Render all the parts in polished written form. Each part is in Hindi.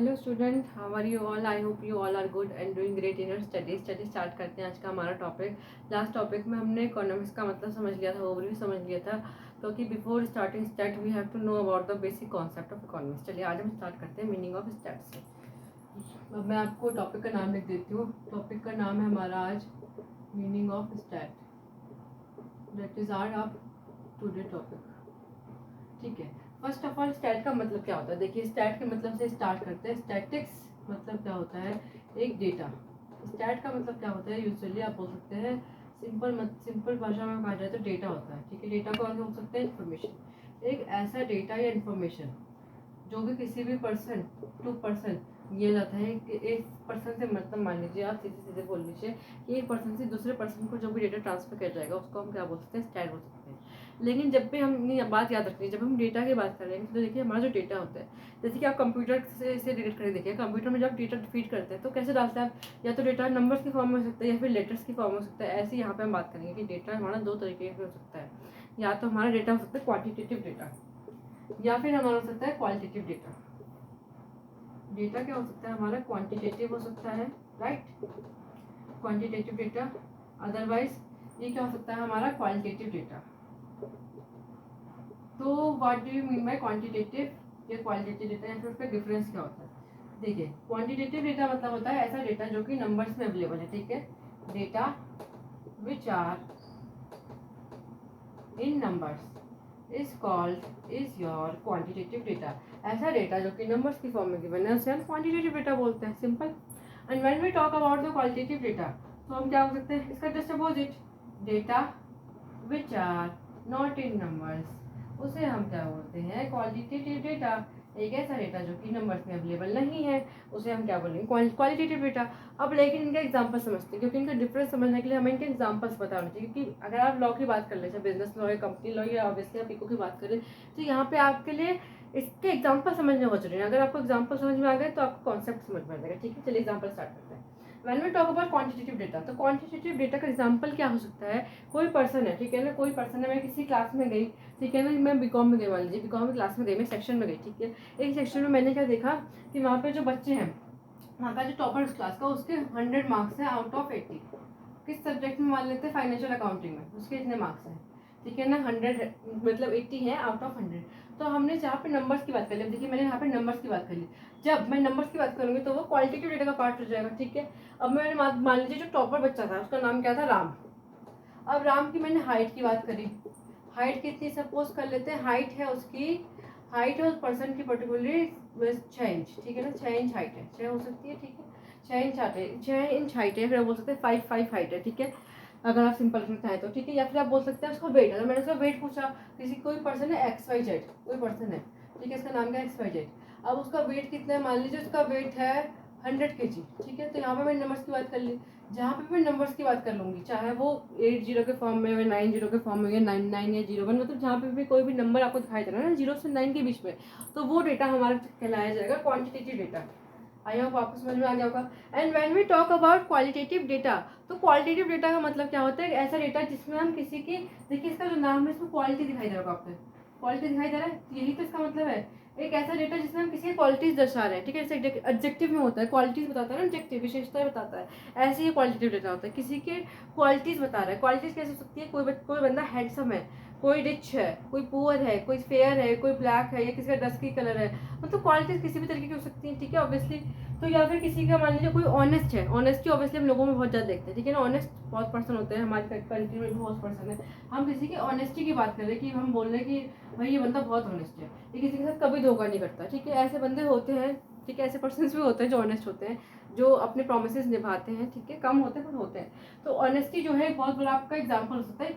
Hello student, how are you all? I hope you all are good and doing great in your study start करते हैं आज का हमारा टॉपिक। लास्ट टॉपिक में हमने इकोनॉमिक्स का मतलब समझ लिया था, ओवरव्यू समझ लिया था, क्योंकि before starting stat we have to know about the basic concept of economics. चलिए आज हम स्टार्ट करते हैं मीनिंग ऑफ स्टैट से। अब मैं आपको टॉपिक का नाम लिख देती हूँ। टॉपिक का नाम है हमारा आज meaning of stat, that is our today topic. ठीक है, फर्स्ट ऑफ ऑल स्टैट का मतलब क्या होता है? देखिए, स्टैट के मतलब से स्टार्ट करते हैं। स्टैटिक्स मतलब क्या होता है? एक डेटा। स्टैट का मतलब क्या होता है? यूजुअली आप बोल सकते हैं सिंपल भाषा में कहा जाए तो डेटा होता है। ठीक है, डेटा का मतलब हो सकता है इन्फॉर्मेशन। एक ऐसा डेटा या इन्फॉर्मेशन जो भी किसी भी पर्सन टू पर्सन दिया जाता है कि एक पर्सन से, मतलब मान लीजिए आप सीधे सीधे बोल लीजिए कि एक पर्सन से दूसरे पर्सन को जो भी डेटा ट्रांसफर किया जाएगा उसको हम क्या बोल सकते हैं? स्टैट बोल सकते हैं। लेकिन जब भी हम ये बात याद रखनी है, जब हम डेटा की बात करेंगे तो देखिए हमारा जो डेटा होता है, जैसे कि आप कंप्यूटर से रिलेट करें। देखिए कंप्यूटर में जब डेटा फीड करते हैं तो कैसे डालते हैं आप? या तो डेटा नंबर्स की फॉर्म में हो सकता है या फिर लेटर्स की फॉर्म में हो सकता है। ऐसे यहाँ पे हम बात करेंगे कि डेटा हमारा दो तरीके से हो सकता है। या तो हमारा डेटा हो सकता है क्वांटिटेटिव डेटा, या फिर हमारा हो सकता है क्वालिटेटिव डेटा। डेटा क्या हो सकता है हमारा? क्वांटिटेटिव हो सकता है, राइट, क्वांटिटेटिव डेटा। अदरवाइज ये क्या हो सकता है हमारा? Qualitative data. तो what do you mean by quantitative या क्वालिटेटिव डेटा, या फिर उसका डिफरेंस क्या होता है? देखिए, क्वांटिटेटिव डेटा मतलब होता है ऐसा डेटा जो कि नंबर्स में अवेलेबल है। ठीक है, data which are in numbers is called is your quantitative data. ऐसा डेटा जो कि नंबर्स की फॉर्म में गिवन है उसे हम क्वांटिटेटिव डेटा बोलते हैं, simple. And when we talk about the qualitative data तो हम क्या बोल सकते हैं? इसका just opposite, data which are not in numbers, उसे हम क्या बोलते हैं? Qualitative data. एक ऐसा डेटा जो कि नंबर्स में अवेलेबल नहीं है उसे हम क्या बोलेंगे? Qualitative data. अब लेकिन इनका एग्जांपल समझते हैं, क्योंकि इनका डिफरेंस समझने के लिए हमें इनके एग्जांपल्स पता होने चाहिए। क्योंकि अगर आप लॉ की बात कर ले, चाहे बिजनेस लॉ या कंपनी लॉ या ऑब्वियसली आप इको की बात करें, तो यहाँ पे आपके लिए इसके एग्जाम्पल समझने बहुत जरूरी है। अगर आपको एग्जाम्पल समझ में आ गए तो आपको कॉन्सेप्ट समझ में आ जाएगा। ठीक है, चलिए एग्जाम्पल स्टार्ट करते हैं। When we talk about quantitative data, तो क्वांटिटेटिव डेटा का एग्जांपल क्या हो सकता है? कोई पर्सन है, ठीक है ना, कोई पर्सन है, मैं किसी क्लास में गई, ठीक है ना, मैं बीकॉम में गई, मान लीजिए बीकॉम की क्लास में गई, मैं सेक्शन में गई। ठीक है, एक सेक्शन में मैंने क्या देखा कि वहाँ पे जो बच्चे हैं, वहाँ का जो टॉपर उस क्लास का, उसके 100 मार्क्स हैं आउट ऑफ 80। किस सब्जेक्ट में मान लेते हैं? फाइनेंशियल अकाउंटिंग में, उसके इतने मार्क्स हैं। ठीक है ना, 100 मतलब 80 है आउट ऑफ 100। तो हमने जहाँ पे नंबर्स की बात कर ली, देखिए मैंने यहाँ पे नंबर्स की बात कर ली। जब मैं नंबर्स की बात करूँगी तो वो क्वालिटेटिव डेटा का पार्ट हो जाएगा। ठीक है, अब मैंने मान लीजिए जो टॉपर बच्चा था उसका नाम क्या था? राम। अब राम की मैंने हाइट की बात करी। हाइट कितनी सपोज कर लेते हैं? हाइट है उसकी, हाइट है उस पर्सन की पर्टिकुलरली 6 इंच। ठीक है ना, 6 इंच हाइट है, 6 हो सकती है। ठीक है, 6 इंच हाइट है, 6 इंच हाइट है। फिर आप बोल सकते हैं 5'5" हाइट है। ठीक है, अगर आप सिंपल रखना चाहें तो। ठीक है, या फिर आप बोल सकते हैं उसका वेट है। तो मैंने उसका वेट पूछा, किसी कोई पर्सन है XYZ, कोई पर्सन है, ठीक है, इसका नाम क्या है? XYZ। अब उसका वेट कितना है? मान लीजिए उसका वेट है 100 kg। ठीक है, तो यहाँ पे मैंने नंबर्स की बात कर ली। जहाँ पे मैं नंबर्स की बात कर लूँगी, चाहे वो 80 के फॉर्म में हो, 90 के फॉर्म में, या 99 या 01, मतलब जहाँ पे भी कोई भी नंबर आपको दिखाई दे रहा है ना 0 से 9 के बीच में, तो वो डेटा हमारा कहलाया जाएगा क्वांटिटेटिव डेटा। आई होप आपको समझ में आ गया होगा। And when we talk about qualitative data, तो क्वालिटेटिव डेटा का मतलब क्या होता है? ऐसा डेटा जिसमें हम किसी की, देखिए इसका जो नाम है इसमें क्वालिटी दिखाई दे रहा होगा आपको, क्वालिटी दिखाई दे रहा है, यही तो इसका मतलब है। एक ऐसा डेटा जिसमें हम किसी की क्वालिटीज दर्शा रहे हैं। ठीक है, जैसे एडजेक्टिव में होता है, क्वालिटीज बताता है ना, एडजेक्टिव विशेषताएं बताता है, ऐसे ही क्वालिटेटिव डेटा होता है, किसी के क्वालिटीज बता रहा है। क्वालिटीज कैसे हो सकती है? कोई बंदा हैंडसम है, कोई रिच है, कोई पुअर है, कोई फेयर है, कोई ब्लैक है, या किसी का डस्की कलर है, मतलब क्वालिटीज किसी भी तरीके की हो सकती है। ठीक है, ऑब्वियसली। तो या फिर किसी का मान लीजिए कोई ऑनेस्ट है, ऑनेस्टी ऑब्वियसली हम लोगों में बहुत ज़्यादा देखते हैं। ठीक है ना, ऑनेस्ट बहुत पर्सन होते हैं, हमारी कंट्री में भी बहुत पर्सन है। हम किसी की ऑनेस्टी की बात कर रहे हैं कि हम बोल रहे हैं कि भाई ये बंदा बहुत ऑनेस्ट है, ये किसी के साथ कभी धोखा नहीं करता। ठीक है, ऐसे बंदे होते हैं। ठीक है, ऐसे पर्सन भी होते हैं जो ऑनेस्ट होते हैं, जो अपने प्रोमिसेस निभाते हैं। ठीक है, कम होते हैं पर होते हैं। तो ऑनेस्टी जो है एक बहुत बड़ा आपका एग्जाम्पल हो सकता है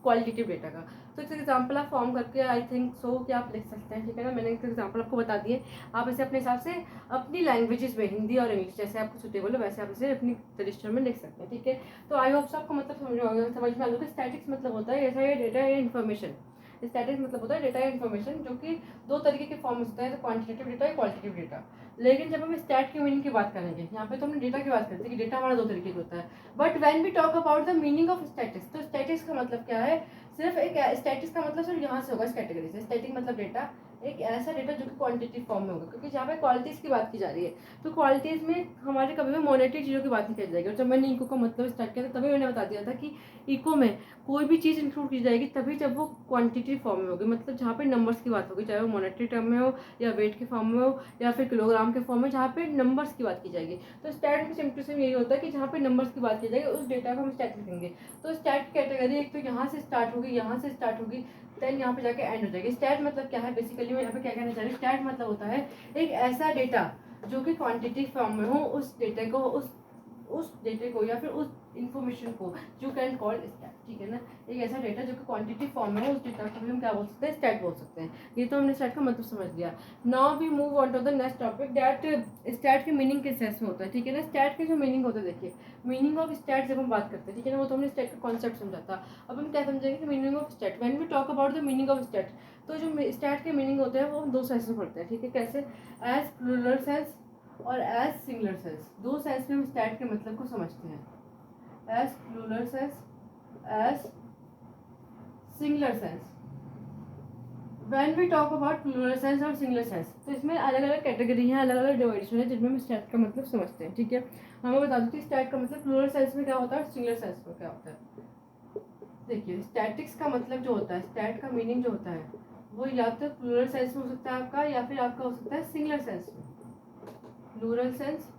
क्वालिटेटिव डेटा का। तो इस एग्जाम्पल आप फॉर्म करके आई थिंक सो कि आप लिख सकते हैं। ठीक है ना, मैंने एक एग्जाम्पल आपको बता दिए, आप इसे अपने हिसाब से अपनी लैंग्वेजेस में, हिंदी और इंग्लिश जैसे आपको सुटेबल हो वैसे आप इसे अपनी रजिस्टर में लिख सकते हैं। ठीक है, तो आई होप आपको मतलब समझ में आ गया। स्टैटिक्स मतलब होता है ऐसा ये डेटा या इन्फॉर्मेशन। स्टैटिक्स मतलब होता है डेटा या इन्फॉर्मेशन जो कि दो तरीके के फॉर्म में होता है, क्वांटिटेटिव डेटा या क्वालिटेटिव डेटा। लेकिन जब हम स्टैट की मीनिंग की बात करेंगे, यहाँ पे तो हमने डेटा की बात करते हैं कि डेटा हमारा दो तरीके का होता है। But when we talk about the meaning of statics, तो स्टैटिक्स का मतलब क्या है? सिर्फ एक स्टैटिक्स का मतलब सिर्फ यहाँ से होगा, इस कैटेगरी से। स्टैटिक मतलब डेटा, एक ऐसा डेटा जो कि क्वांटिटेटिव फॉर्म में होगा, क्योंकि जहाँ पे क्वालिटीज़ की बात की जा रही है तो क्वालिटीज़ में हमारे कभी भी मॉनेटरी चीज़ों की बात नहीं की जाएगी। और जब मैंने इको का मतलब स्टार्ट किया था तभी मैंने बता दिया था कि इको में कोई भी चीज़ इंक्लूड की जाएगी तभी जब वो क्वांटिटी फॉर्म में होगी, मतलब जहाँ पे नंबर्स की बात होगी, चाहे वो मॉनेटरी टर्म में हो या वेट के फॉर्म में हो या फिर किलोग्राम के फॉर्म में, जहाँ पे नंबर्स की बात की जाएगी। तो स्टैट में सिंपल से यही होता है कि जहाँ पे नंबर्स की बात की जाएगी उस डेटा को हम स्टैट लिखेंगे। तो स्टैट कैटेगरी एक तो यहाँ से स्टार्ट होगी, यहाँ से स्टार्ट होगी, देन यहाँ पे जाके एंड हो जाएगी। स्टैट मतलब क्या है, बेसिकली मैं यहाँ पे क्या कहना चाह रही हूँ, स्टैट मतलब होता है एक ऐसा डेटा जो कि क्वांटिटी फॉर्म में हो, उस डेटे को उस डेटे को या फिर उस इंफॉर्मेशन को यू कैन कॉल स्टैट, ठीक है ना। एक ऐसा डेटा जो कि क्वांटिटी फॉर्म में हो, उस डेटा को भी हम क्या बोल सकते हैं, स्टैट बोल सकते हैं। ये तो हमने स्टैट का मतलब समझ लिया। Now we move on to the next topic, that stat के मीनिंग किस सेंस में होता है, ठीक है ना। स्टैट के जो मीनिंग होता है, देखिए मीनिंग ऑफ स्टैट जब हम बात करते हैं, ठीक है ना, वो तो हमने स्टैट का कॉन्सेप्ट समझा था। अब हम क्या समझेंगे कि meaning of stat, when we talk about the meaning of stat, तो जो स्टैट के मीनिंग होते हैं वो हम दो सेंस में पढ़ते हैं, ठीक है। कैसे, एज प्लूरल सेंस और एज सिंगुलर सेंस, दो सेंस में हम स्टैट के मतलब को समझते हैं, as plural sense, as singular sense. When we talk about plural sense और सिंगुलर सेंस, तो इसमें अलग अलग कैटेगरी है, अलग अलग डिवाइडेशन है जिनमें हम स्टैट का मतलब समझते हैं, ठीक है। हमें बता दूँ कि स्टैट का मतलब प्लूरल सेंस में क्या होता है और सिंगुलर सेंस में क्या होता है। देखिए स्टैटिक्स का मतलब जो होता है, स्टैट का मीनिंग जो होता है वो या तो प्लूरल सेंस में हो सकता है आपका, या फिर आपका हो सकता है सिंगुलर सेंस में। प्लूरल सेंस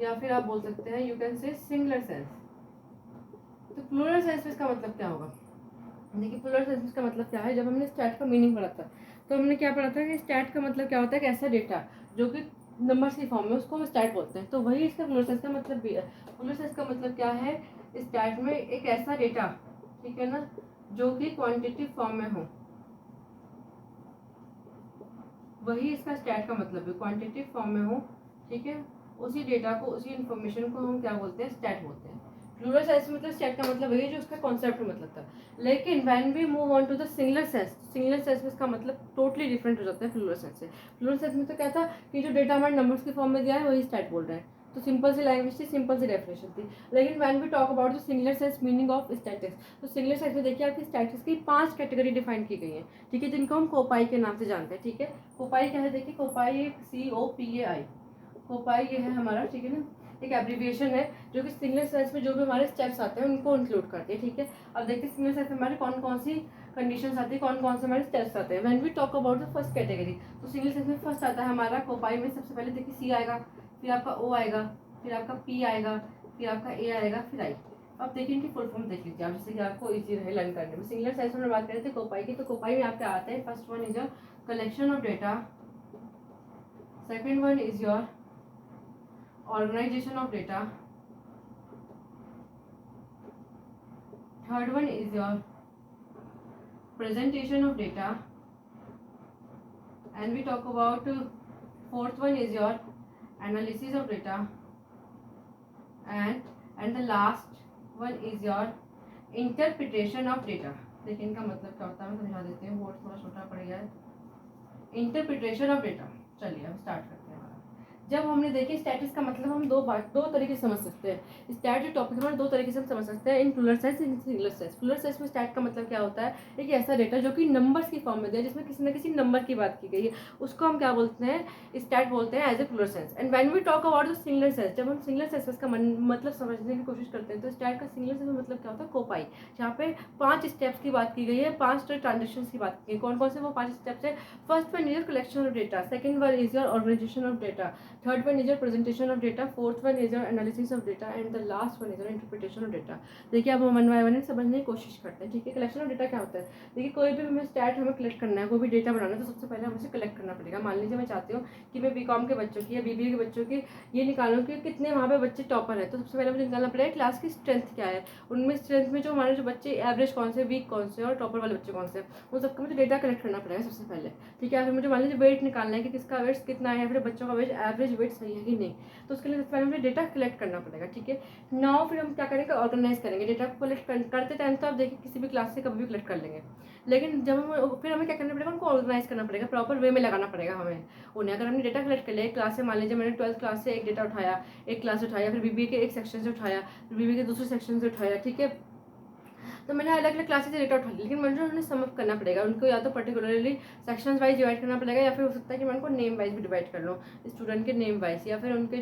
या फिर आप बोल सकते हैं you can say singular sense. तो प्लूरल सेंस में इसका मतलब क्या होगा, देखिए प्लूरल सेंस का मतलब क्या है। जब हमने स्टैट का मीनिंग पढ़ा था तो हमने क्या पढ़ा था कि स्टैट का मतलब क्या होता है कि ऐसा डेटा जो कि नंबर्स की फॉर्म में, उसको हम स्टैट बोलते हैं। तो वही इसका प्लूरल सेंस का मतलब भी है। प्लूरल सेंस का मतलब क्या है, स्टैट में एक ऐसा डेटा, ठीक है ना, जो कि क्वांटिटेटिव फॉर्म में हो, वही इसका स्टैट का मतलब है, क्वांटिटेटिव फॉर्म में हो, ठीक है। उसी डेटा को, उसी इन्फॉर्मेशन को हम क्या बोलते हैं, स्टैट बोलते हैं। प्लूरल सेंस मतलब स्टैट का मतलब वही जो उसका कॉन्सेप्ट मतलब था। लेकिन when we move on to the singular sense, singular sense में इसका मतलब टोटली डिफरेंट हो जाता है प्लूरल सेंस से। प्लूरल सेंस में तो क्या था कि जो डेटा हमारे नंबर्स की फॉर्म में दिया है वही स्टैट बोल रहे हैं, तो सिंपल सी लैंग्वेज थी, सिंपल सी डेफिनेशन थी। लेकिन when we talk about the singular sense meaning of statics, तो सिंगुलर सेंस में देखिए आपकी स्टैटिक्स की 5 कैटेगरी डिफाइन की गई है, ठीक है, जिनको हम कोपाई के नाम से जानते हैं, ठीक है। कोपाई क्या है, देखिए कोपाई COPAI, कोपाई ये है हमारा, ठीक है ना, एक एब्रीविएशन है जो कि सिंगुलर सेंस में जो भी हमारे स्टेप्स आते हैं उनको इंक्लूड करती है, ठीक है। अब देखते हैं सिंगुलर सेंस में हमारे कौन कौन सी कंडीशंस आती है, कौन कौन से हमारे स्टेप्स आते हैं। When we talk about the first category, तो सिंगुलर सेंस में फर्स्ट आता है हमारा कोपाई में, सबसे पहले देखिए C आएगा, फिर आपका O आएगा, फिर आपका P आएगा, फिर आपका A आएगा, फिर I। अब देखिए इनकी फुल फॉर्म देख लीजिए आप, जैसे कि आपको इजी रहे लर्न करने में। सिंगुलर सेंस में बात करें थे कोपाई की, तो कोपाई में आपके आते हैं, first one is your collection of data, second one is your organization of data, third one is your presentation of data, and we talk about fourth one is your analysis of data, and the last one is your interpretation of data। देखिए इनका मतलब क्या होता है, मैं समझा देती हूँ, बोर्ड थोड़ा छोटा पड़ गया है। इंटरप्रिटेशन ऑफ डेटा, चलिए अब स्टार्ट करते हैं। जब हमने देखी स्टैटिक्स का मतलब हम दो तरीके से समझ सकते हैं। स्टैट जो टॉपिक हमारे दो तरीके से हम समझ सकते हैं, in plural sense, in singular sense. Plural sense में स्टैट का मतलब क्या होता है, एक ऐसा डेटा जो कि नंबर्स की फॉर्म में दिया, जिसमें किसी न किसी नंबर की बात की गई है, उसको हम क्या बोलते हैं, स्टैट बोलते हैं as a plural sense. And when we talk about the singular sense, जब हम सिंगुलर सेंस का मतलब समझने की कोशिश करते हैं, तो स्टैट का सिंगुलर सेंस में मतलब क्या होता है, कोपाई, जहाँ पे 5 स्टेप्स की बात की गई है, 5 ट्रांजेक्शन की बात की गई। कौन कौन से वो 5 स्टेप्स है, first one is your collection of data, second one is your organisation of data, third one is your presentation of data, fourth one is your analysis of data, and the last one is your interpretation of data। देखिए अब हम वन बाय वन समझने की कोशिश करते हैं, ठीक है। कलेक्शन ऑफ डेटा क्या होता है, देखिए कोई भी हमें स्टैट हमें कलेक्ट करना है, कोई भी डेटा बनाना है, तो सबसे पहले हमें उसे कलेक्ट करना पड़ेगा। मान लीजिए मैं चाहती हूँ कि मैं बीकॉम के बच्चों की या बीबीए के बच्चों की ये निकालूँ कि कितने वहाँ पे बच्चे टॉपर है, तो सबसे पहले मुझे निकालना पड़ेगा क्लास की स्ट्रेंथ क्या है, उनमें स्ट्रेंथ में जो हमारे जो बच्चे एवरेज कौन से, वीक कौन से और टॉपर वाले बच्चे कौन से, उन सबका मुझे डेटा कलेक्ट करना पड़ेगा सबसे पहले, ठीक है। फिर मुझे मान लीजिए वेट निकालना है कि किसका वेट कितना है, फिर बच्चों का वेट एवरेज वेट सही है कि नहीं, तो उसके लिए सबसे पहले मुझे डेटा कलेक्ट करना पड़ेगा, ठीक है। नाउ फिर हम क्या करेंगे, ऑर्गेनाइज करेंगे डेटा को। कलेक्ट करते टाइम तो आप देखिए किसी भी क्लास से कभी भी कलेक्ट कर लेंगे, लेकिन जब हम फिर हमें क्या करना पड़ेगा, उनको ऑर्गेनाइज करना पड़ेगा, प्रॉपर वे में लगाना पड़ेगा हमें उन्हें। अगर हमने डेटा कलेक्ट कर लिया एक क्लास से, मान लीजिए मैंने 12th क्लास से एक डेटा उठाया, एक क्लास उठाया, फिर बीबीए के एक सेक्शन से उठाया, फिर बीबीए के दूसरे सेक्शन से उठाया, ठीक है। तो मैंने अलग अलग क्लासेस से डेटा उठा लिया, लेकिन मुझे उन्हें समअप करना पड़ेगा, उनको या तो पर्टिकुलरली सेक्शंस वाइज डिवाइड करना पड़ेगा, या फिर हो सकता है कि मैं उनको नेम वाइज भी डिवाइड कर लूँ, स्टूडेंट के नेम वाइज, या फिर उनका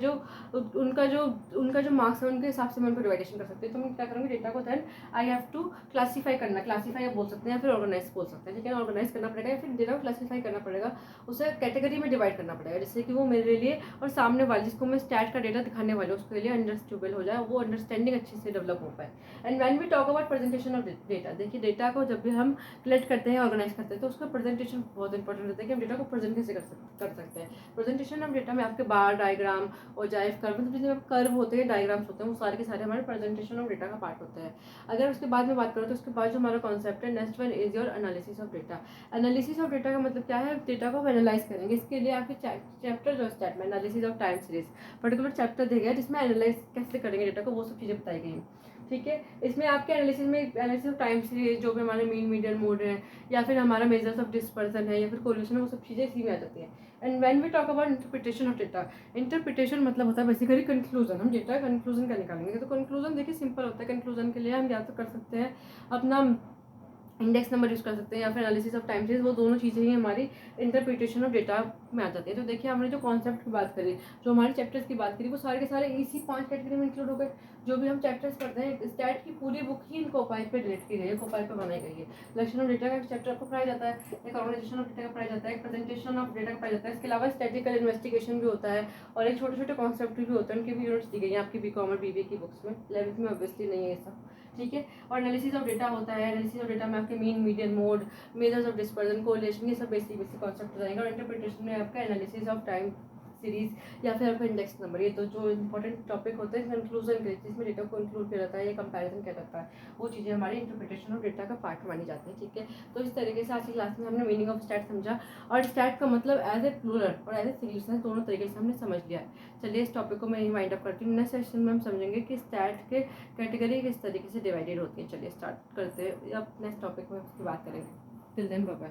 जो मार्क्स है उनके हिसाब से मैं उनको डिवाइडेशन कर सकती हूँ। तो मैं क्या करूँगी, डेटा को then I have to classify करना, क्लासीफाई बोल सकते हैं या फिर ऑर्गेनाइज बोल सकते हैं, ठीक है। ऑर्गेनाइज करना पड़ेगा या फिर डेटा को क्लासीफाई करना पड़ेगा, उसे कैटेगरी में डिवाइड करना पड़ेगा, जिससे कि वो मेरे लिए और सामने वाले जिसको मैं स्टैट का डेटा दिखाने वाले उसके लिए अंडरस्टूबल हो जाए, वो अंडरस्टैंडिंग अच्छे से डेवलप हो पाए। And when we talk about presentation of data, देखिए डेटा को जब भी हम कलेक्ट करते हैं, ऑर्गेनाइज करते हैं, तो उसका प्रेजेंटेशन बहुत इंपॉर्टेंट होता है कि हम डेटा को प्रेजेंट कैसे कर सकते हैं। प्रेजेंटेशन ऑफ डेटा में आपके बार, डायग्राम और जाइव कर्व, मतलब जितने कर्व होते हैं, डायग्राम्स होते हैं, वो सारे के सारे हमारे प्रेजेंटेशन ऑफ डेटा का पार्ट होते हैं। अगर उसके बाद में बात करूँ तो उसके बाद जो हमारा कॉन्सेप्ट है, next one is your analysis of data. Analysis of data का मतलब क्या है, डेटा को एनालाइज करेंगे। इसके लिए आपके चैप्टर जो स्टार्ट में analysis of time series particular chapter दिया गया है, जिसमें एनालाइज कैसे करेंगे डेटा को, वो सब चीज़ें बताई गई हैं, ठीक है। इसमें आपके एनालिसिस ऑफ टाइम सीरीज, जो भी हमारे मीन, मीडियन, मोड है, या फिर हमारा मेजर्स ऑफ डिस्पर्सन है, या फिर कोरिलेशन है, वो सब चीज़ें इसी में आ जाती हैं। And when we talk about interpretation of data, interpretation मतलब होता है बेसिकली कंक्लूजन। हम डेटा कंक्लूजन का निकालेंगे, तो कंक्लूजन देखिए सिंपल होता है। कंक्लूजन के लिए हम या तो कर सकते हैं अपना इंडेक्स नंबर यूज़ कर सकते हैं, या फिर एनालिसिस ऑफ टाइम सीरीज, वो दोनों चीज़ें ही हमारी इंटरप्रिटेशन ऑफ डेटा में आ जाती है। तो देखिए हमने जो कॉन्सेप्ट की बात करी, जो हमारे चैप्टर्स की बात करी, वो सारे के सारे इसी 5 कैटेगरी में इंक्लूड हो गए। जो भी हम चैप्टर्स पढ़ते हैं, स्टैट की पूरी बुक ही इन कोपाई पे रिलेट की गई है, कोपाई पे बनाई गई है। कलेक्शन ऑफ डेटा का चैप्टर आपको पढ़ाया जाता है, एक ऑर्गेनाइजेशन ऑफ डेटा का पढ़ाया जाता है, एक प्रेजेंटेशन ऑफ डेटा का पढ़ाया जाता है। इसके अलावा स्टैटिकल इन्वेस्टिगेशन भी होता है, और एक छोटे छोटे कॉन्सेप्ट भी होते हैं, उनकी भी यूनिट्स दी गई हैं आपकी बीकॉम और बीबीए की बुक्स में। 11th में ऑब्वियसली नहीं है ये सब, ठीक है। और एनालिसिस ऑफ डेटा होता है, एनालिसिस ऑफ डेटा में आपके mean, median, mode, measures of dispersion, correlation, ये सब बेसिक कॉन्सेप्ट रहेंगे। और इंटरप्रिटेशन में आपका एनालिसिस ऑफ टाइम सीरीज या फिर आपका इंडेक्स नंबर, ये तो जो इंपॉर्टेंट टॉपिक होते हैं कंक्लूजन के, जिसमें डेटा को इंक्लूड किया जाता है, ये कंपैरिजन किया जाता है, वो चीज़ें हमारी इंटरप्रिटेशन ऑफ डेटा का पार्ट मानी जाती है, ठीक है। तो इस तरीके से आज की क्लास में हमने मीनिंग ऑफ स्टैट समझा, और स्टैट का मतलब एज ए प्लूरल और एज ए सिंगुलर, दोनों तरीके से हमने समझ लिया है। चलिए इस टॉपिक को मैं यही वाइंड अप करती हूँ। नेक्स्ट सेशन में हम समझेंगे कि स्टैट के कैटेगरी किस तरीके से डिवाइडेड होती है। चलिए स्टार्ट करते हैं, अब नेक्स्ट टॉपिक में उसकी बात करेंगे। Till then bye bye.